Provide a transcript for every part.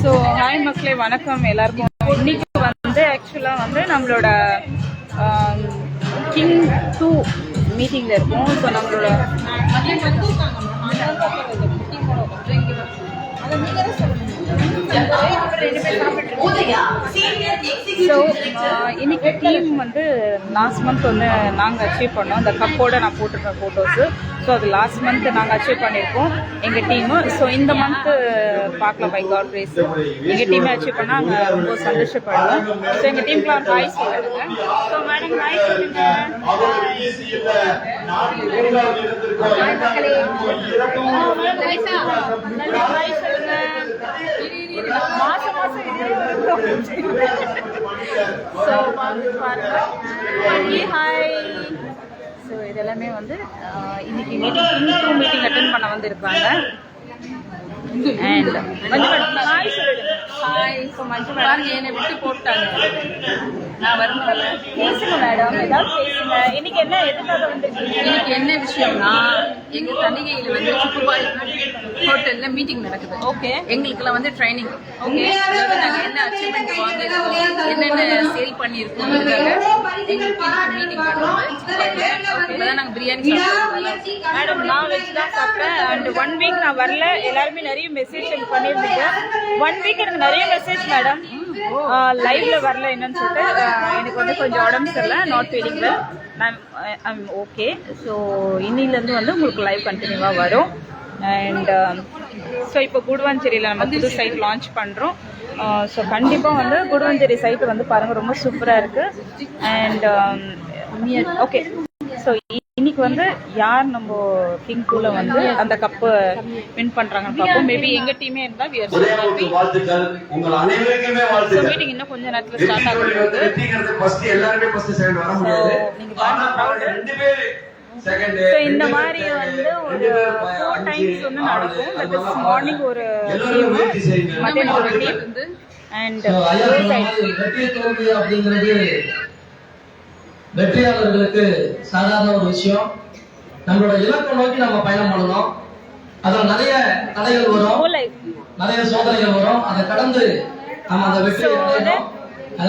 So hi மக்களே, வணக்கம் எல்லாருக்கும். இன்னைக்கு வந்து ஆக்சுவலாக வந்து நம்மளோட கிங் 2 மீட்டிங்கில் இருக்கும். ஸோ நம்மளோட ஸோ இன்னைக்கு டீம் வந்து லாஸ்ட் மந்த் வந்து நாங்கள் அச்சீவ் பண்ணோம். அந்த கப்போட நான் போட்டிருக்கேன் ஃபோட்டோஸு. ஸோ அது லாஸ்ட் மந்த் நாங்கள் அச்சீவ் பண்ணியிருக்கோம் எங்கள் டீமு. ஸோ இந்த மந்த்து பார்க்கலாம் பை காட் கிரேஸ் எங்கள் டீமை அச்சீவ் பண்ணால் அங்கே ரொம்ப சந்தோஷப்படுவோம். ஸோ எங்கள் டீமுக்குலாம் ஒரு ஹாய் சொல்லுங்க. ஸோ மேடம் ஹாய் சொல்லுங்க. ஹாய் சொல்லுங்க. மாசம் மாசம் ஸோ பாருங்க ஹாய். ஸோ இதெல்லாமே வந்து இன்னைக்கு மீட்டிங் அட்டென்ட் பண்ண வந்திருக்காங்க. அண்ட் மஞ்சு மேடம் ஹாய் சொல்லிடுங்க. ஹாய். ஸோ மஞ்சு மேடம் என்னை விட்டு போட்டாங்க. நான் வரணும். பேசுங்க மேடம், ஏதாவது பேசுங்க. இன்னைக்கு என்ன எதுக்காக வந்திருக்கீங்க? இன்னைக்கு என்ன விஷயம்னா, எங்க தனிகையில வந்து சுற்றுபாய் ஹோட்டல்ல மீட்டிங் நடக்குது. ஓகே. எங்களுக்குலாம் வந்து ட்ரைனிங். ஓகே. அதாவது நாங்க என்ன அச்சீவ்மெண்ட் வாங்கிருக்கோம், என்னென்ன சேல் பண்ணியிருக்கோம், எங்களுக்கு மீட்டிங் பண்ணுவோம். இப்பதான் நாங்க பிரியாணி சாப்பிட்டோம். மேடம் நான் வெஜ் தான் சாப்பிட்டேன். அண்ட் 1 வீக் நான் வரல. எல்லாருமே நிறைய மெசேஜ் எனக்கு பண்ணியிருந்தீங்க. 1 வீக் எனக்கு நிறைய மெசேஜ் மேடம் லைவ்ல வரல என்னன்னு சொல்லிட்டு. எனக்கு வந்து கொஞ்சம் உடம்பு சரியில்லை, not feeling well. I'm okay. So இன்னிலேருந்து வந்து உங்களுக்கு லைவ் கண்டினியூவாக வரும். அண்ட் ஸோ இப்போ குடுவாஞ்சேரியில் நம்ம புது சைட் லான்ச் பண்ணுறோம். ஸோ கண்டிப்பாக வந்து குடுவாஞ்சேரி சைட்டு வந்து பாருங்கள், ரொம்ப சூப்பராக இருக்குது. And okay. ஸோ இன்னைக்கு வந்து யார் நம்ம கிங் 2ல வந்து அந்த கப்பு வின் பண்றாங்கன்னு பார்ப்போம். மேபி எங்க டீமே இருந்தா வி ஆர் சோ ஹாப்பி. உங்கள் அனைவருக்குமே வாழ்த்துக்கள். சோ மீட்டிங் இன்னும் கொஞ்ச நேரத்துல ஸ்டார்ட் ஆகுது. வெற்றிங்கிறது ஃபர்ஸ்ட் எல்லாரும் ஃபர்ஸ்ட் செகண்ட் வர முடியாது. நீங்க பாருங்க ரெண்டு பேர் செகண்ட். சோ இந்த மாதிரி வந்து ஒரு 4 டைம்ஸ் வந்து நடக்கும். தட் இஸ் மார்னிங் ஒரு டீம், மதியம் ஒரு டீம் அண்ட் வெற்றி தோல்வி அப்படிங்கிறது வெற்றியாளர்களுக்கு சாதாரண ஒரு விஷயம். நம்மளோட இலக்கை நோக்கி நம்ம பயணம் பண்ணணும். அதில் நிறைய தடைகள் வரும், நிறைய சோதனைகள் வரும். அதை கடந்து நம்ம அந்த வெற்றியை அடையணும்.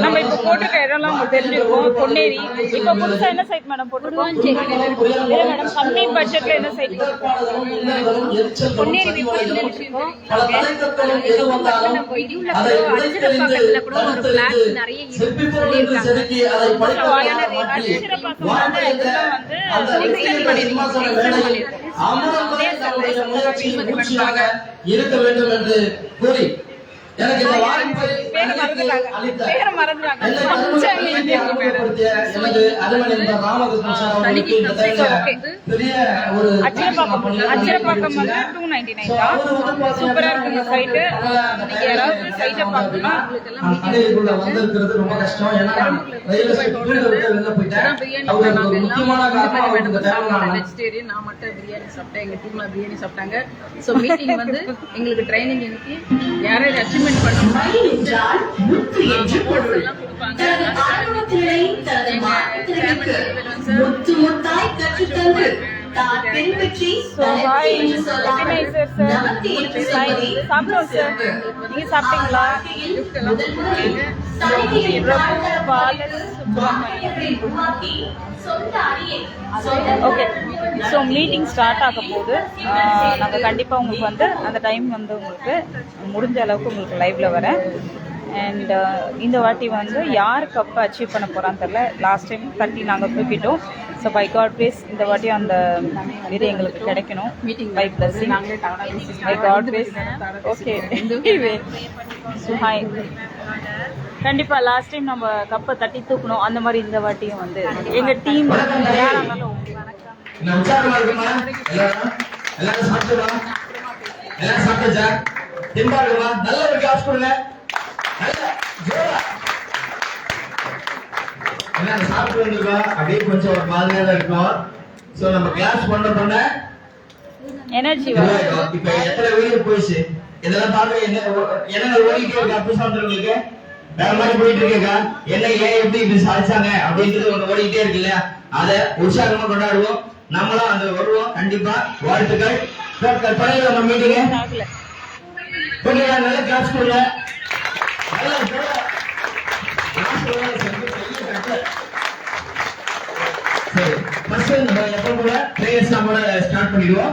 நம்ம இப்போ போட்டிருக்க இடம்லாம் உங்களுக்கு தெரிஞ்சிருக்கும். பொன்னேரி. இப்போ புதுசா என்ன சைட் மேடம் போட்டிருக்கோம்? மேடம் கம்மி பட்ஜெட்ல என்ன சைட் பொன்னேரி போட்டிருக்கோம். அச்சிரப்பாக்கத்துல கூட ஒரு பிளாட் நிறைய இருக்க வேண்டும் என்று கூறி எனக்கு இந்த வாய்ப்பை அச்சிரப்பாக்கம் வந்து 299 தான். சூப்பரா இருக்கு இந்த சைட்டு. நீங்க யாராவது சைட்டை பார்க்கணும். வந்திருக்கிறது ரொம்ப கஷ்டம். ஏன்னா வெளில போயிட்டேன். முக்கியமான காரணம் வெஜிடேரியன், நான் மட்டும் பிரியாணி சாப்பிட்டேன். எங்க டீம்ல பிரியாணி சாப்பிட்டாங்க. ஸோ மீட்டிங் வந்து எங்களுக்கு ட்ரைனிங் இன்னைக்கு யாராவது அச்சீவ்மெண்ட் பண்ணணும்னா சாப்பிட்டோம் சார். நீங்க சாப்பிட்டீங்களா? ஓகே. ஸோ மீட்டிங் ஸ்டார்ட் ஆகும் போது நாங்கள் கண்டிப்பாக உங்களுக்கு வந்து அந்த டைம் வந்து உங்களுக்கு முடிஞ்ச அளவுக்கு உங்களுக்கு லைவ்ல வரேன். அண்ட் இந்த வாட்டி வந்து யார் கப்பை அச்சீவ் பண்ண போகிறான்னு தெரில. லாஸ்ட் டைம் 30 நாங்கள் தூக்கிட்டோம். ஸோ பை காட் ப்ளீஸ் இந்த வாட்டி அந்த இது எங்களுக்கு கிடைக்கணும். Meeting by blessing by God please. Okay. So hi. கண்டிப்பாக லாஸ்ட் டைம் நம்ம கப்பை தட்டி தூக்கணும். அந்த மாதிரி இந்த வாட்டியும் வந்து எங்கள் டீம் யாராலும் சாப்பிட்டு வந்துருக்கோம். அப்படியே கொஞ்சம் ஒரு மாதிரியா தான் இருக்கும். சோ நம்ம கிளாஸ் பண்ண எனர்ஜி இப்ப எத்தனை வீடியோ போயிடுச்சு இதெல்லாம் பார்க்க என்ன ஓடிட்டே இருக்கு. அப்படி சாப்பிட்றவங்களுக்கு வேற மாதிரி போயிட்டு இருக்கேக்கா. என்ன ஏன் எப்படி இப்படி சாதிச்சாங்க அப்படின்றது ஒண்ணு ஓடிக்கிட்டே இருக்கு இல்லையா? அதை உற்சாகமா கொண்டாடுவோம். நம்மளும் அந்த வருவோம். கண்டிப்பா வாழ்த்துக்கள். பண்ணிடுவோம் நம்ம மீட்டிங்க. ஓகேடா, நல்ல கிளாஸ் கொடுங்க. சரி, ஃபர்ஸ்ட் நம்ம எப்போ கூட பிரேயர்ஸ் நம்மளோட ஸ்டார்ட் பண்ணிடுவோம்.